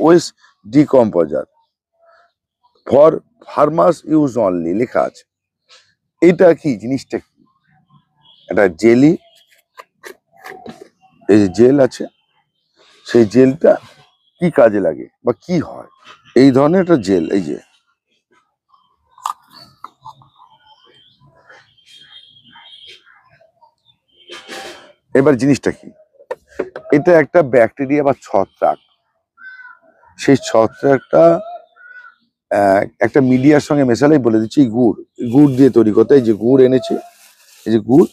West decomposer for farmers use only লেখা আছে। এটা কি জিনিসটা কি? একটা জেলি, এই যে জেল আছে, সেই জেলটা কি কাজে লাগে বা কি হয়? এই ধরনের একটা জেল, এই যে এবার জিনিসটা কি, এটা একটা ব্যাকটেরিয়া বা ছত্রাক। সেই ছত্রাকটা একটা মিডিয়ার সঙ্গে মেশালেই বলে দিচ্ছি, গুড় দিয়ে তৈরি করতে। এই যে গুড় এনেছে, এই যে গুড়,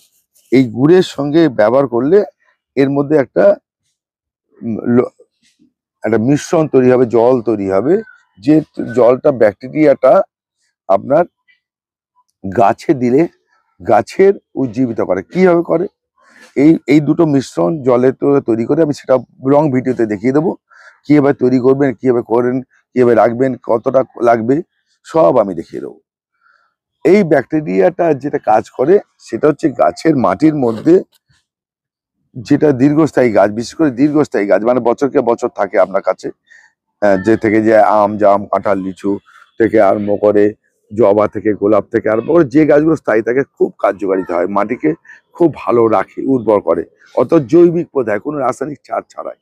এই গুড়ের সঙ্গে ব্যবহার করলে এর মধ্যে একটা মিশ্রণ তৈরি হবে, জল তৈরি হবে, যে জলটা ব্যাকটেরিয়াটা আপনার গাছে দিলে গাছের উজ্জীবিত করে। কিভাবে করে? এই দুটো মিশ্রণ জলে তৈরি করে আমি সেটা লং ভিডিওতে দেখিয়ে দেবো, কিভাবে তৈরি করবেন, কিভাবে করেন, কিভাবে রাখবেন, কতটা লাগবে, সব আমি দেখিয়ে দেবো। এই ব্যাকটেরিয়াটা যেটা কাজ করে সেটা হচ্ছে গাছের মাটির মধ্যে, যেটা দীর্ঘস্থায়ী গাছ, বিশেষ করে দীর্ঘস্থায়ী গাছ মানে বছরকে বছর থাকে আপনার কাছে, যে থেকে যে আম, জাম, কাঁঠাল, লিচু থেকে আরম্ভ করে, জবা থেকে, গোলাপ থেকে আরম্ভ করে, যে গাছগুলো স্থায়ী থাকে খুব কার্যকারিতা হয়, মাটিকে খুব ভালো রাখে, উর্বর করে, অর্থাৎ জৈবিক পদার্থ, কোনো রাসায়নিক সার ছাড়াই।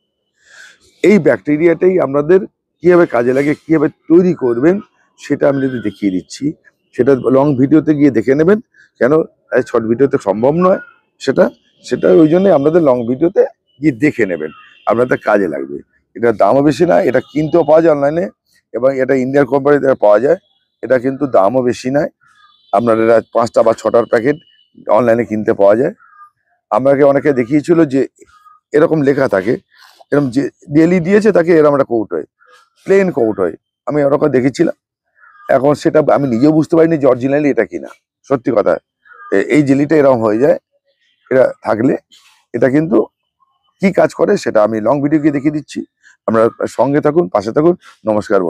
এই ব্যাকটেরিয়াটাই আমাদের কিভাবে কাজে লাগে, কিভাবে তৈরি করবেন, সেটা আমি যদি দেখিয়ে দিচ্ছি। সেটা লং ভিডিওতে গিয়ে দেখে নেবেন, কেন শর্ট ভিডিওতে সম্ভব নয় সেটা। সেটা ওই জন্যই আপনাদের লং ভিডিওতে গিয়ে দেখে নেবেন, আপনাদের কাজে লাগবে। এটার দামও বেশি না, এটা কিনতেও পাওয়া যায় অনলাইনে, এবং এটা ইন্ডিয়ান কোম্পানিতে পাওয়া যায়। এটা কিন্তু দামও বেশি নয়, আপনার এটা 5টা বা 6টার প্যাকেট অনলাইনে কিনতে পাওয়া যায়। আমাকে অনেকে দেখিয়েছিল যে এরকম লেখা থাকে, এরকম যে ডেলি দিয়েছে তাকে এরকম একটা কৌটোয়, প্লেন কৌটোয়, আমি ওরকম দেখেছিলাম। এখন সেটা আমি নিজেও বুঝতে পারিনি যে অরিজিনালি এটা কিনা। সত্যি কথা, এই জেলিটা এরকম হয়ে যায় এটা থাকলে। এটা কিন্তু কি কাজ করে সেটা আমি লং ভিডিও গিয়ে দেখিয়ে দিচ্ছি। আপনারা সঙ্গে থাকুন, পাশে থাকুন। নমস্কার বন্ধু।